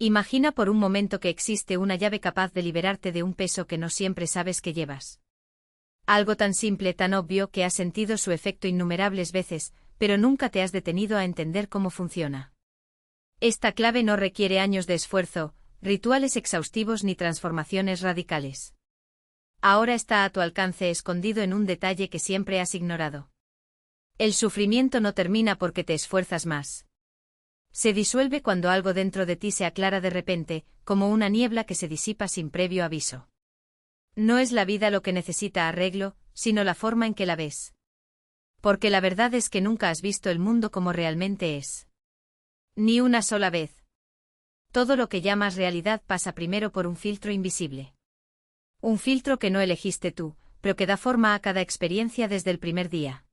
Imagina por un momento que existe una llave capaz de liberarte de un peso que no siempre sabes que llevas. Algo tan simple, tan obvio que has sentido su efecto innumerables veces, pero nunca te has detenido a entender cómo funciona. Esta clave no requiere años de esfuerzo, rituales exhaustivos ni transformaciones radicales. Ahora está a tu alcance, escondido en un detalle que siempre has ignorado. El sufrimiento no termina porque te esfuerzas más. Se disuelve cuando algo dentro de ti se aclara de repente, como una niebla que se disipa sin previo aviso. No es la vida lo que necesita arreglo, sino la forma en que la ves. Porque la verdad es que nunca has visto el mundo como realmente es. Ni una sola vez. Todo lo que llamas realidad pasa primero por un filtro invisible. Un filtro que no elegiste tú, pero que da forma a cada experiencia desde el primer día.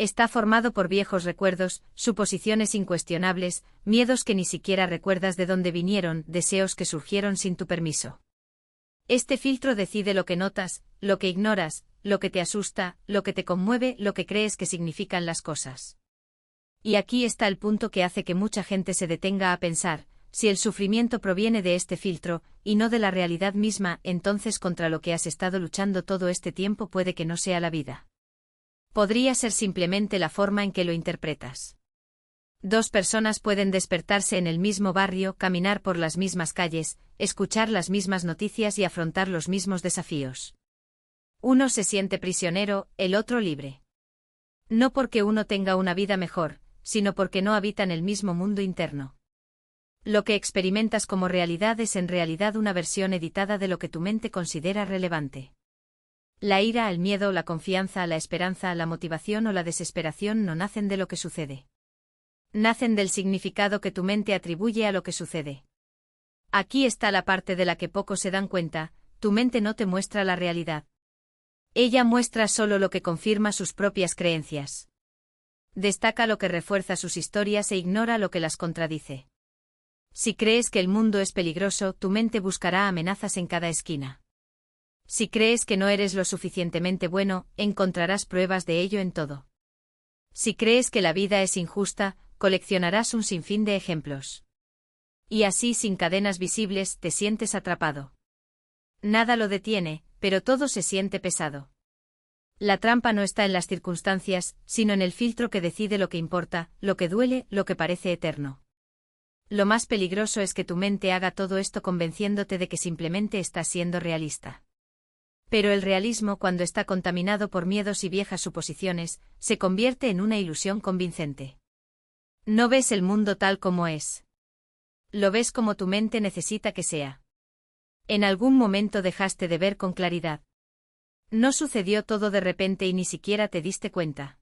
Está formado por viejos recuerdos, suposiciones incuestionables, miedos que ni siquiera recuerdas de dónde vinieron, deseos que surgieron sin tu permiso. Este filtro decide lo que notas, lo que ignoras, lo que te asusta, lo que te conmueve, lo que crees que significan las cosas. Y aquí está el punto que hace que mucha gente se detenga a pensar: si el sufrimiento proviene de este filtro, y no de la realidad misma, entonces contra lo que has estado luchando todo este tiempo puede que no sea la vida. Podría ser simplemente la forma en que lo interpretas. Dos personas pueden despertarse en el mismo barrio, caminar por las mismas calles, escuchar las mismas noticias y afrontar los mismos desafíos. Uno se siente prisionero, el otro libre. No porque uno tenga una vida mejor, sino porque no habitan el mismo mundo interno. Lo que experimentas como realidad es en realidad una versión editada de lo que tu mente considera relevante. La ira, el miedo, la confianza, la esperanza, la motivación o la desesperación no nacen de lo que sucede. Nacen del significado que tu mente atribuye a lo que sucede. Aquí está la parte de la que pocos se dan cuenta: tu mente no te muestra la realidad. Ella muestra solo lo que confirma sus propias creencias. Destaca lo que refuerza sus historias e ignora lo que las contradice. Si crees que el mundo es peligroso, tu mente buscará amenazas en cada esquina. Si crees que no eres lo suficientemente bueno, encontrarás pruebas de ello en todo. Si crees que la vida es injusta, coleccionarás un sinfín de ejemplos. Y así, sin cadenas visibles, te sientes atrapado. Nada lo detiene, pero todo se siente pesado. La trampa no está en las circunstancias, sino en el filtro que decide lo que importa, lo que duele, lo que parece eterno. Lo más peligroso es que tu mente haga todo esto convenciéndote de que simplemente estás siendo realista. Pero el realismo, cuando está contaminado por miedos y viejas suposiciones, se convierte en una ilusión convincente. No ves el mundo tal como es. Lo ves como tu mente necesita que sea. En algún momento dejaste de ver con claridad. No sucedió todo de repente y ni siquiera te diste cuenta.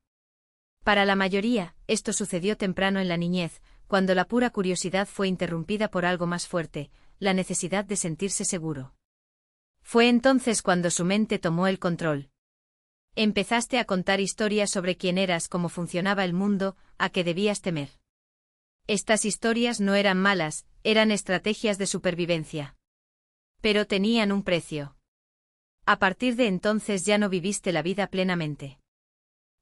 Para la mayoría, esto sucedió temprano en la niñez, cuando la pura curiosidad fue interrumpida por algo más fuerte: la necesidad de sentirse seguro. Fue entonces cuando su mente tomó el control. Empezaste a contar historias sobre quién eras, cómo funcionaba el mundo, a qué debías temer. Estas historias no eran malas, eran estrategias de supervivencia. Pero tenían un precio. A partir de entonces ya no viviste la vida plenamente.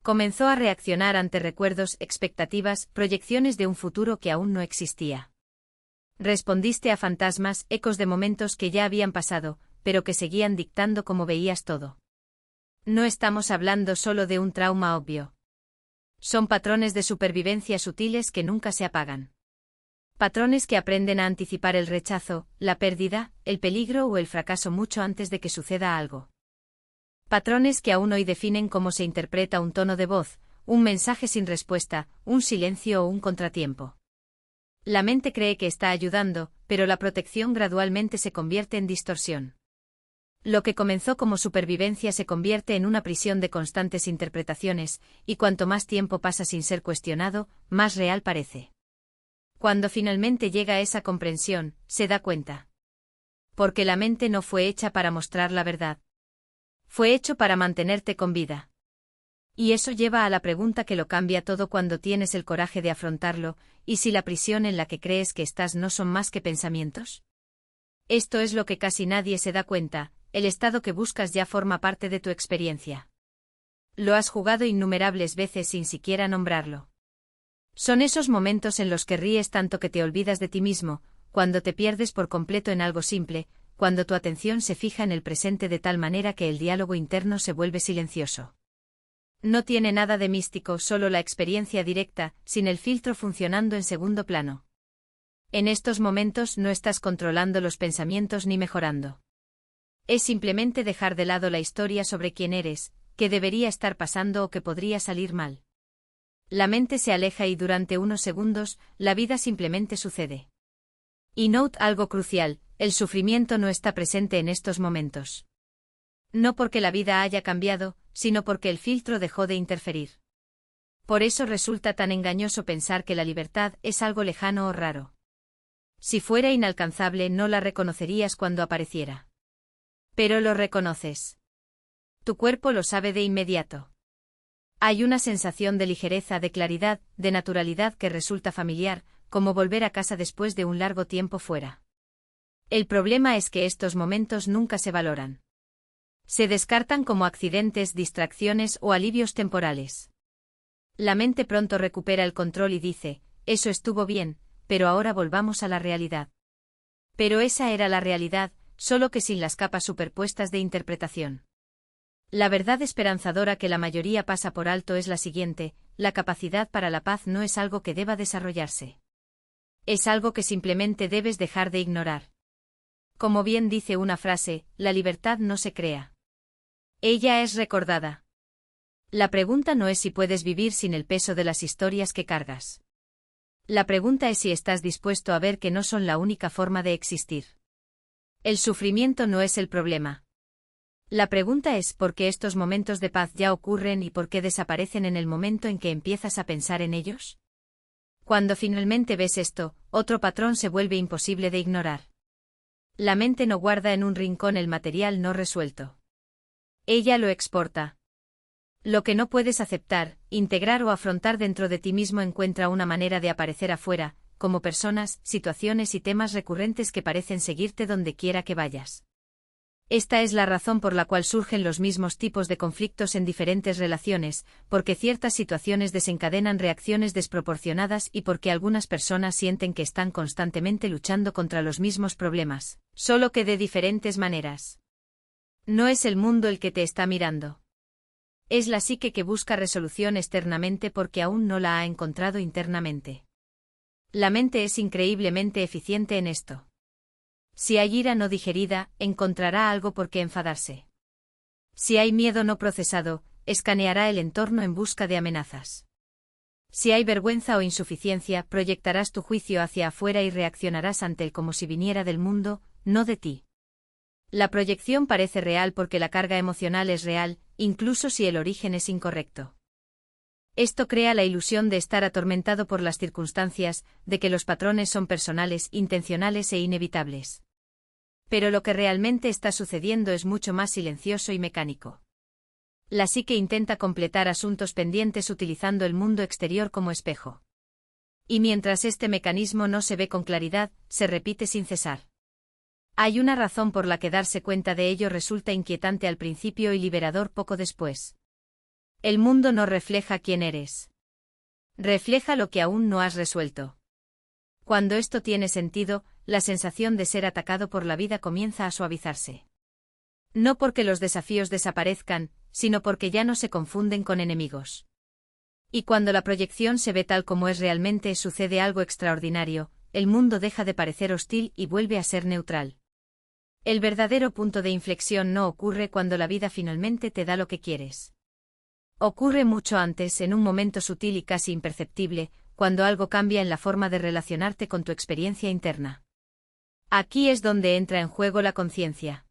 Comenzó a reaccionar ante recuerdos, expectativas, proyecciones de un futuro que aún no existía. Respondiste a fantasmas, ecos de momentos que ya habían pasado, pero que seguían dictando cómo veías todo. No estamos hablando solo de un trauma obvio. Son patrones de supervivencia sutiles que nunca se apagan. Patrones que aprenden a anticipar el rechazo, la pérdida, el peligro o el fracaso mucho antes de que suceda algo. Patrones que aún hoy definen cómo se interpreta un tono de voz, un mensaje sin respuesta, un silencio o un contratiempo. La mente cree que está ayudando, pero la protección gradualmente se convierte en distorsión. Lo que comenzó como supervivencia se convierte en una prisión de constantes interpretaciones, y cuanto más tiempo pasa sin ser cuestionado, más real parece. Cuando finalmente llega a esa comprensión, se da cuenta. Porque la mente no fue hecha para mostrar la verdad. Fue hecho para mantenerte con vida. Y eso lleva a la pregunta que lo cambia todo cuando tienes el coraje de afrontarlo: ¿y si la prisión en la que crees que estás no son más que pensamientos? Esto es lo que casi nadie se da cuenta: el estado que buscas ya forma parte de tu experiencia. Lo has jugado innumerables veces sin siquiera nombrarlo. Son esos momentos en los que ríes tanto que te olvidas de ti mismo, cuando te pierdes por completo en algo simple, cuando tu atención se fija en el presente de tal manera que el diálogo interno se vuelve silencioso. No tiene nada de místico, solo la experiencia directa, sin el filtro funcionando en segundo plano. En estos momentos no estás controlando los pensamientos ni mejorando. Es simplemente dejar de lado la historia sobre quién eres, qué debería estar pasando o qué podría salir mal. La mente se aleja y durante unos segundos, la vida simplemente sucede. Y note algo crucial, el sufrimiento no está presente en estos momentos. No porque la vida haya cambiado, sino porque el filtro dejó de interferir. Por eso resulta tan engañoso pensar que la libertad es algo lejano o raro. Si fuera inalcanzable no la reconocerías cuando apareciera. Pero lo reconoces. Tu cuerpo lo sabe de inmediato. Hay una sensación de ligereza, de claridad, de naturalidad que resulta familiar, como volver a casa después de un largo tiempo fuera. El problema es que estos momentos nunca se valoran. Se descartan como accidentes, distracciones o alivios temporales. La mente pronto recupera el control y dice, eso estuvo bien, pero ahora volvamos a la realidad. Pero esa era la realidad, solo que sin las capas superpuestas de interpretación. La verdad esperanzadora que la mayoría pasa por alto es la siguiente: la capacidad para la paz no es algo que deba desarrollarse. Es algo que simplemente debes dejar de ignorar. Como bien dice una frase, la libertad no se crea. Ella es recordada. La pregunta no es si puedes vivir sin el peso de las historias que cargas. La pregunta es si estás dispuesto a ver que no son la única forma de existir. El sufrimiento no es el problema. La pregunta es ¿por qué estos momentos de paz ya ocurren y por qué desaparecen en el momento en que empiezas a pensar en ellos? Cuando finalmente ves esto, otro patrón se vuelve imposible de ignorar. La mente no guarda en un rincón el material no resuelto. Ella lo exporta. Lo que no puedes aceptar, integrar o afrontar dentro de ti mismo encuentra una manera de aparecer afuera, como personas, situaciones y temas recurrentes que parecen seguirte donde quiera que vayas. Esta es la razón por la cual surgen los mismos tipos de conflictos en diferentes relaciones, porque ciertas situaciones desencadenan reacciones desproporcionadas y porque algunas personas sienten que están constantemente luchando contra los mismos problemas, solo que de diferentes maneras. No es el mundo el que te está mirando. Es la psique que busca resolución externamente porque aún no la ha encontrado internamente. La mente es increíblemente eficiente en esto. Si hay ira no digerida, encontrará algo por qué enfadarse. Si hay miedo no procesado, escaneará el entorno en busca de amenazas. Si hay vergüenza o insuficiencia, proyectarás tu juicio hacia afuera y reaccionarás ante él como si viniera del mundo, no de ti. La proyección parece real porque la carga emocional es real, incluso si el origen es incorrecto. Esto crea la ilusión de estar atormentado por las circunstancias, de que los patrones son personales, intencionales e inevitables. Pero lo que realmente está sucediendo es mucho más silencioso y mecánico. La psique intenta completar asuntos pendientes utilizando el mundo exterior como espejo. Y mientras este mecanismo no se ve con claridad, se repite sin cesar. Hay una razón por la que darse cuenta de ello resulta inquietante al principio y liberador poco después. El mundo no refleja quién eres. Refleja lo que aún no has resuelto. Cuando esto tiene sentido, la sensación de ser atacado por la vida comienza a suavizarse. No porque los desafíos desaparezcan, sino porque ya no se confunden con enemigos. Y cuando la proyección se ve tal como es realmente, sucede algo extraordinario: el mundo deja de parecer hostil y vuelve a ser neutral. El verdadero punto de inflexión no ocurre cuando la vida finalmente te da lo que quieres. Ocurre mucho antes, en un momento sutil y casi imperceptible, cuando algo cambia en la forma de relacionarte con tu experiencia interna. Aquí es donde entra en juego la conciencia.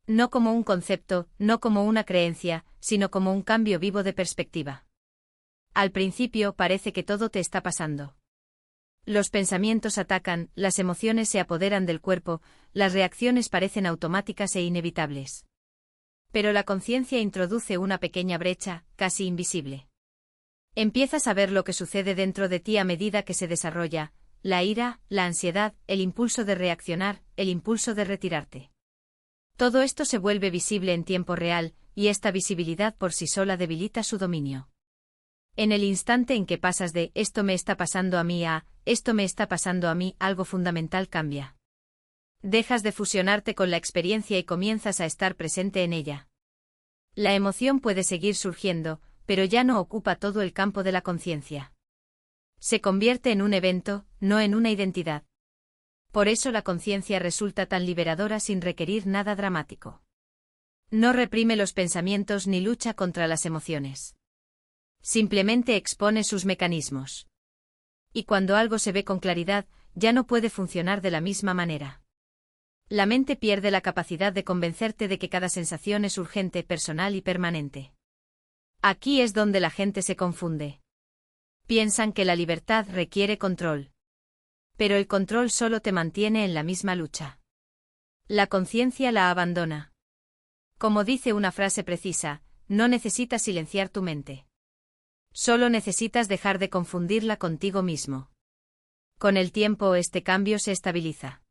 No como un concepto, no como una creencia, sino como un cambio vivo de perspectiva. Al principio parece que todo te está pasando. Los pensamientos atacan, las emociones se apoderan del cuerpo, las reacciones parecen automáticas e inevitables. Pero la conciencia introduce una pequeña brecha, casi invisible. Empiezas a ver lo que sucede dentro de ti a medida que se desarrolla: la ira, la ansiedad, el impulso de reaccionar, el impulso de retirarte. Todo esto se vuelve visible en tiempo real, y esta visibilidad por sí sola debilita su dominio. En el instante en que pasas de «esto me está pasando a mí» a esto me está pasando a mí, algo fundamental cambia. Dejas de fusionarte con la experiencia y comienzas a estar presente en ella. La emoción puede seguir surgiendo, pero ya no ocupa todo el campo de la conciencia. Se convierte en un evento, no en una identidad. Por eso la conciencia resulta tan liberadora sin requerir nada dramático. No reprime los pensamientos ni lucha contra las emociones. Simplemente expone sus mecanismos. Y cuando algo se ve con claridad, ya no puede funcionar de la misma manera. La mente pierde la capacidad de convencerte de que cada sensación es urgente, personal y permanente. Aquí es donde la gente se confunde. Piensan que la libertad requiere control. Pero el control solo te mantiene en la misma lucha. La conciencia la abandona. Como dice una frase precisa, no necesitas silenciar tu mente. Solo necesitas dejar de confundirla contigo mismo. Con el tiempo este cambio se estabiliza.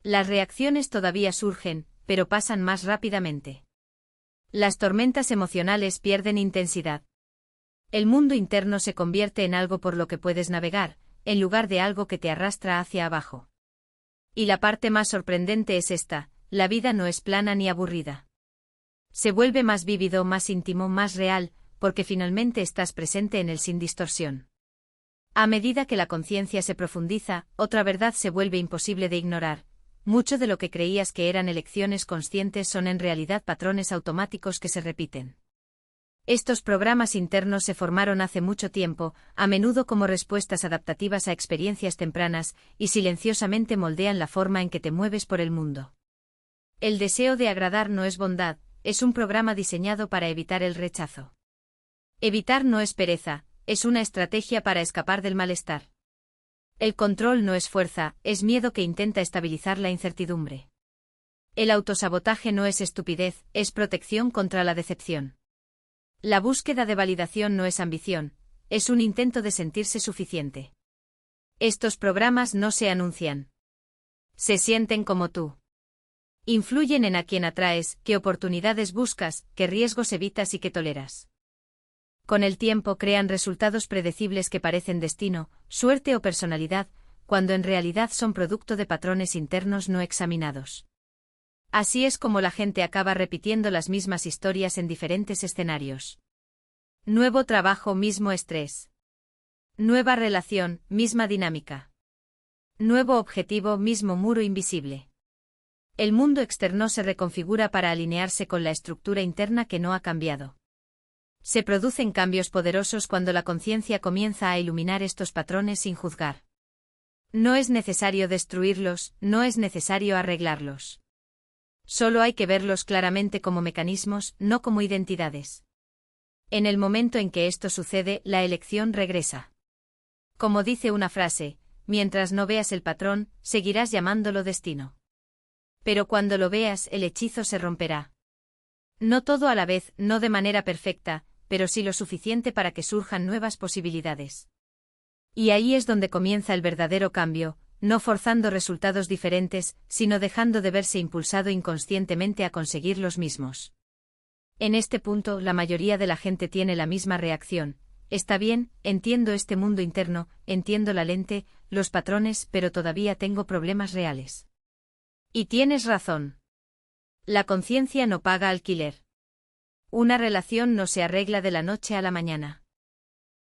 Las reacciones todavía surgen, pero pasan más rápidamente. Las tormentas emocionales pierden intensidad. El mundo interno se convierte en algo por lo que puedes navegar, en lugar de algo que te arrastra hacia abajo. Y la parte más sorprendente es esta: la vida no es plana ni aburrida. Se vuelve más vívido, más íntimo, más real, porque finalmente estás presente en él sin distorsión. A medida que la conciencia se profundiza, otra verdad se vuelve imposible de ignorar. Mucho de lo que creías que eran elecciones conscientes son en realidad patrones automáticos que se repiten. Estos programas internos se formaron hace mucho tiempo, a menudo como respuestas adaptativas a experiencias tempranas, y silenciosamente moldean la forma en que te mueves por el mundo. El deseo de agradar no es bondad, es un programa diseñado para evitar el rechazo. Evitar no es pereza, es una estrategia para escapar del malestar. El control no es fuerza, es miedo que intenta estabilizar la incertidumbre. El autosabotaje no es estupidez, es protección contra la decepción. La búsqueda de validación no es ambición, es un intento de sentirse suficiente. Estos programas no se anuncian. Se sienten como tú. Influyen en a quien atraes, qué oportunidades buscas, qué riesgos evitas y qué toleras. Con el tiempo crean resultados predecibles que parecen destino, suerte o personalidad, cuando en realidad son producto de patrones internos no examinados. Así es como la gente acaba repitiendo las mismas historias en diferentes escenarios. Nuevo trabajo, mismo estrés. Nueva relación, misma dinámica. Nuevo objetivo, mismo muro invisible. El mundo externo se reconfigura para alinearse con la estructura interna que no ha cambiado. Se producen cambios poderosos cuando la conciencia comienza a iluminar estos patrones sin juzgar. No es necesario destruirlos, no es necesario arreglarlos. Solo hay que verlos claramente como mecanismos, no como identidades. En el momento en que esto sucede, la elección regresa. Como dice una frase, mientras no veas el patrón, seguirás llamándolo destino. Pero cuando lo veas, el hechizo se romperá. No todo a la vez, no de manera perfecta, pero sí lo suficiente para que surjan nuevas posibilidades. Y ahí es donde comienza el verdadero cambio, no forzando resultados diferentes, sino dejando de verse impulsado inconscientemente a conseguir los mismos. En este punto, la mayoría de la gente tiene la misma reacción: está bien, entiendo este mundo interno, entiendo la lente, los patrones, pero todavía tengo problemas reales. Y tienes razón. La conciencia no paga alquiler. Una relación no se arregla de la noche a la mañana.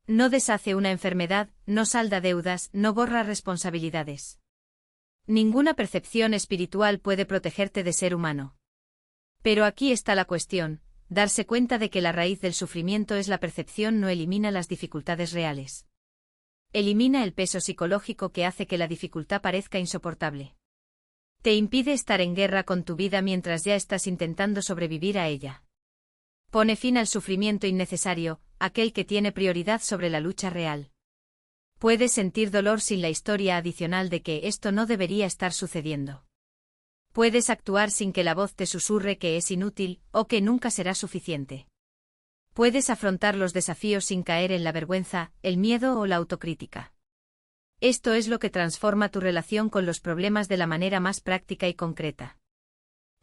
No deshace una enfermedad, no salda deudas, no borra responsabilidades. Ninguna percepción espiritual puede protegerte de ser humano. Pero aquí está la cuestión: darse cuenta de que la raíz del sufrimiento es la percepción no elimina las dificultades reales. Elimina el peso psicológico que hace que la dificultad parezca insoportable. Te impide estar en guerra con tu vida mientras ya estás intentando sobrevivir a ella. Pone fin al sufrimiento innecesario, aquel que tiene prioridad sobre la lucha real. Puedes sentir dolor sin la historia adicional de que esto no debería estar sucediendo. Puedes actuar sin que la voz te susurre que es inútil, o que nunca será suficiente. Puedes afrontar los desafíos sin caer en la vergüenza, el miedo o la autocrítica. Esto es lo que transforma tu relación con los problemas de la manera más práctica y concreta.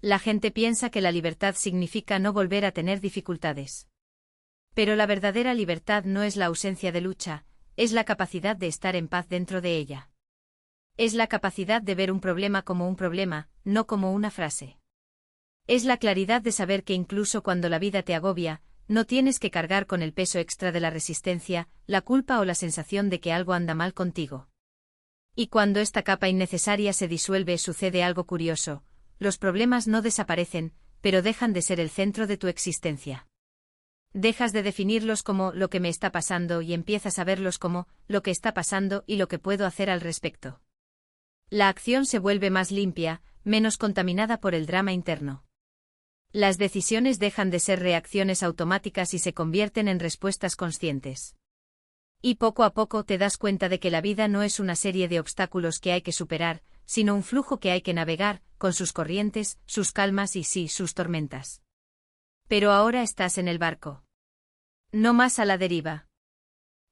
La gente piensa que la libertad significa no volver a tener dificultades. Pero la verdadera libertad no es la ausencia de lucha, es la capacidad de estar en paz dentro de ella. Es la capacidad de ver un problema como un problema, no como una frase. Es la claridad de saber que incluso cuando la vida te agobia, no tienes que cargar con el peso extra de la resistencia, la culpa o la sensación de que algo anda mal contigo. Y cuando esta capa innecesaria se disuelve, sucede algo curioso: los problemas no desaparecen, pero dejan de ser el centro de tu existencia. Dejas de definirlos como lo que me está pasando y empiezas a verlos como lo que está pasando y lo que puedo hacer al respecto. La acción se vuelve más limpia, menos contaminada por el drama interno. Las decisiones dejan de ser reacciones automáticas y se convierten en respuestas conscientes. Y poco a poco te das cuenta de que la vida no es una serie de obstáculos que hay que superar, sino un flujo que hay que navegar, con sus corrientes, sus calmas y sí, sus tormentas. Pero ahora estás en el barco. No más a la deriva.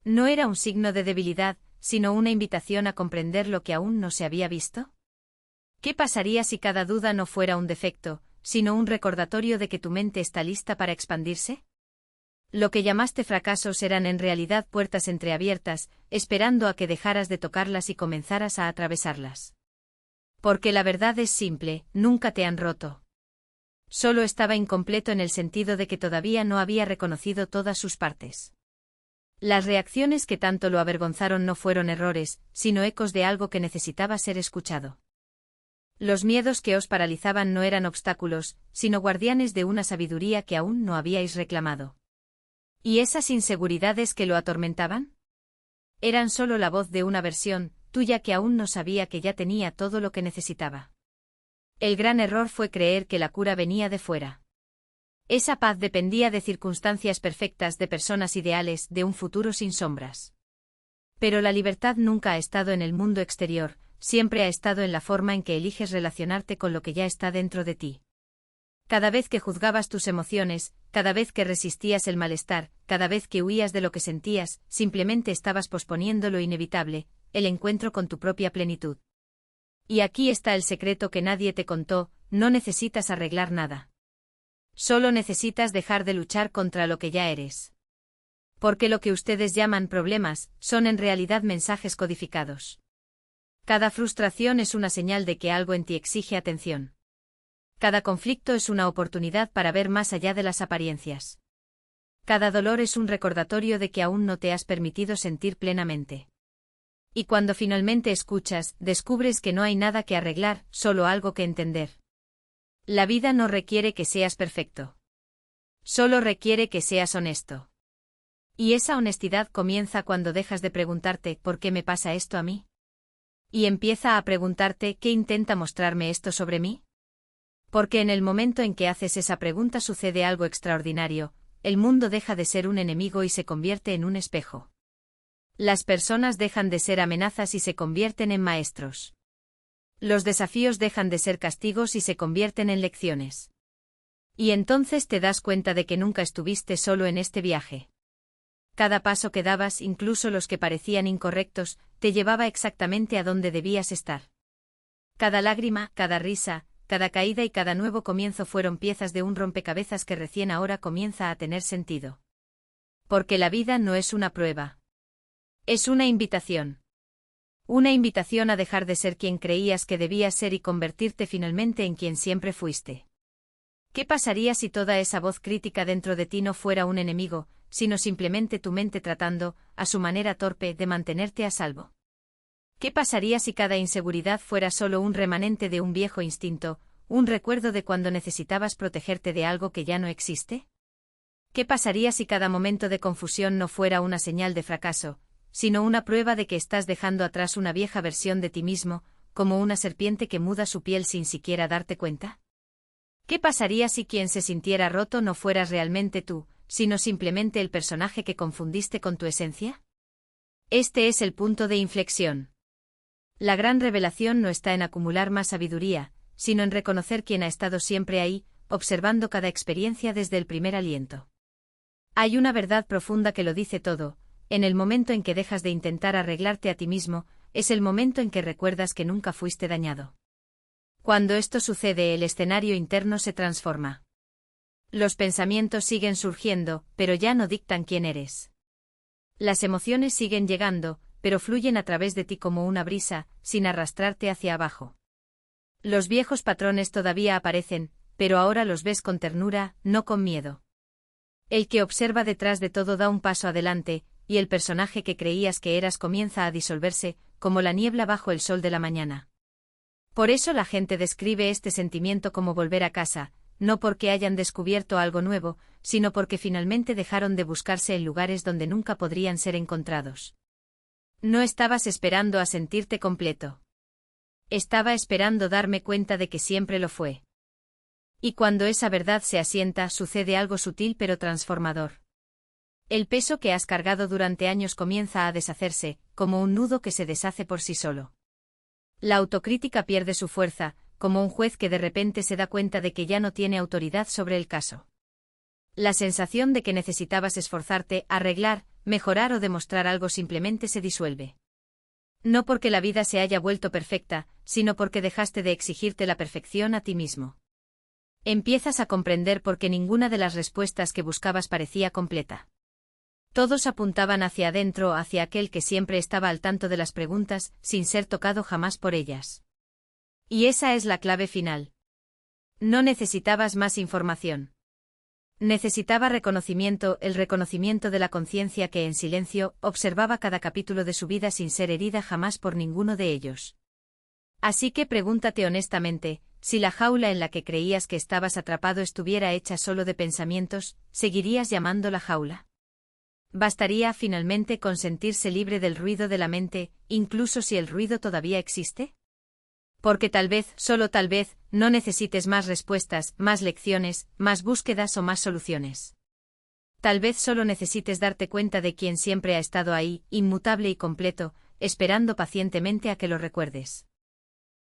¿No era un signo de debilidad, sino una invitación a comprender lo que aún no se había visto? ¿Qué pasaría si cada duda no fuera un defecto, sino un recordatorio de que tu mente está lista para expandirse? Lo que llamaste fracasos eran en realidad puertas entreabiertas, esperando a que dejaras de tocarlas y comenzaras a atravesarlas. Porque la verdad es simple: nunca te han roto. Solo estaba incompleto en el sentido de que todavía no había reconocido todas sus partes. Las reacciones que tanto lo avergonzaron no fueron errores, sino ecos de algo que necesitaba ser escuchado. Los miedos que os paralizaban no eran obstáculos, sino guardianes de una sabiduría que aún no habíais reclamado. ¿Y esas inseguridades que lo atormentaban? Eran solo la voz de una versión tuya que aún no sabía que ya tenía todo lo que necesitaba. El gran error fue creer que la cura venía de fuera. Esa paz dependía de circunstancias perfectas, de personas ideales, de un futuro sin sombras. Pero la libertad nunca ha estado en el mundo exterior, siempre ha estado en la forma en que eliges relacionarte con lo que ya está dentro de ti. Cada vez que juzgabas tus emociones, cada vez que resistías el malestar, cada vez que huías de lo que sentías, simplemente estabas posponiendo lo inevitable, el encuentro con tu propia plenitud. Y aquí está el secreto que nadie te contó: no necesitas arreglar nada. Solo necesitas dejar de luchar contra lo que ya eres. Porque lo que ustedes llaman problemas, son en realidad mensajes codificados. Cada frustración es una señal de que algo en ti exige atención. Cada conflicto es una oportunidad para ver más allá de las apariencias. Cada dolor es un recordatorio de que aún no te has permitido sentir plenamente. Y cuando finalmente escuchas, descubres que no hay nada que arreglar, solo algo que entender. La vida no requiere que seas perfecto. Solo requiere que seas honesto. Y esa honestidad comienza cuando dejas de preguntarte ¿por qué me pasa esto a mí? Y empieza a preguntarte ¿qué intenta mostrarme esto sobre mí? Porque en el momento en que haces esa pregunta sucede algo extraordinario: el mundo deja de ser un enemigo y se convierte en un espejo. Las personas dejan de ser amenazas y se convierten en maestros. Los desafíos dejan de ser castigos y se convierten en lecciones. Y entonces te das cuenta de que nunca estuviste solo en este viaje. Cada paso que dabas, incluso los que parecían incorrectos, te llevaba exactamente a donde debías estar. Cada lágrima, cada risa, cada caída y cada nuevo comienzo fueron piezas de un rompecabezas que recién ahora comienza a tener sentido. Porque la vida no es una prueba. Es una invitación. Una invitación a dejar de ser quien creías que debías ser y convertirte finalmente en quien siempre fuiste. ¿Qué pasaría si toda esa voz crítica dentro de ti no fuera un enemigo, sino simplemente tu mente tratando, a su manera torpe, de mantenerte a salvo? ¿Qué pasaría si cada inseguridad fuera solo un remanente de un viejo instinto, un recuerdo de cuando necesitabas protegerte de algo que ya no existe? ¿Qué pasaría si cada momento de confusión no fuera una señal de fracaso, sino una prueba de que estás dejando atrás una vieja versión de ti mismo, como una serpiente que muda su piel sin siquiera darte cuenta? ¿Qué pasaría si quien se sintiera roto no fueras realmente tú, sino simplemente el personaje que confundiste con tu esencia? Este es el punto de inflexión. La gran revelación no está en acumular más sabiduría, sino en reconocer quién ha estado siempre ahí, observando cada experiencia desde el primer aliento. Hay una verdad profunda que lo dice todo: en el momento en que dejas de intentar arreglarte a ti mismo, es el momento en que recuerdas que nunca fuiste dañado. Cuando esto sucede, el escenario interno se transforma. Los pensamientos siguen surgiendo, pero ya no dictan quién eres. Las emociones siguen llegando, pero fluyen a través de ti como una brisa, sin arrastrarte hacia abajo. Los viejos patrones todavía aparecen, pero ahora los ves con ternura, no con miedo. El que observa detrás de todo da un paso adelante, y el personaje que creías que eras comienza a disolverse, como la niebla bajo el sol de la mañana. Por eso la gente describe este sentimiento como volver a casa, no porque hayan descubierto algo nuevo, sino porque finalmente dejaron de buscarse en lugares donde nunca podrían ser encontrados. No estabas esperando a sentirte completo. Estaba esperando darme cuenta de que siempre lo fue. Y cuando esa verdad se asienta, sucede algo sutil pero transformador. El peso que has cargado durante años comienza a deshacerse, como un nudo que se deshace por sí solo. La autocrítica pierde su fuerza, como un juez que de repente se da cuenta de que ya no tiene autoridad sobre el caso. La sensación de que necesitabas esforzarte, arreglar, mejorar o demostrar algo simplemente se disuelve. No porque la vida se haya vuelto perfecta, sino porque dejaste de exigirte la perfección a ti mismo. Empiezas a comprender por qué ninguna de las respuestas que buscabas parecía completa. Todos apuntaban hacia adentro, hacia aquel que siempre estaba al tanto de las preguntas, sin ser tocado jamás por ellas. Y esa es la clave final. No necesitabas más información. Necesitaba reconocimiento, el reconocimiento de la conciencia que en silencio observaba cada capítulo de su vida sin ser herida jamás por ninguno de ellos. Así que pregúntate honestamente, si la jaula en la que creías que estabas atrapado estuviera hecha solo de pensamientos, ¿seguirías llamándola jaula? ¿Bastaría finalmente con sentirse libre del ruido de la mente, incluso si el ruido todavía existe? Porque tal vez, solo tal vez, no necesites más respuestas, más lecciones, más búsquedas o más soluciones. Tal vez solo necesites darte cuenta de quien siempre ha estado ahí, inmutable y completo, esperando pacientemente a que lo recuerdes.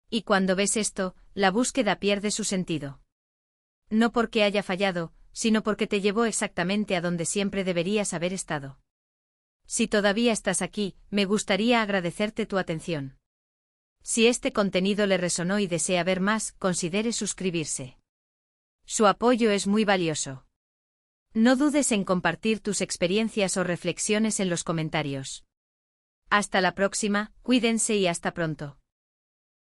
Y cuando ves esto, la búsqueda pierde su sentido. No porque haya fallado, sino porque te llevó exactamente a donde siempre deberías haber estado. Si todavía estás aquí, me gustaría agradecerte tu atención. Si este contenido le resonó y desea ver más, considere suscribirse. Su apoyo es muy valioso. No dudes en compartir tus experiencias o reflexiones en los comentarios. Hasta la próxima, cuídense y hasta pronto.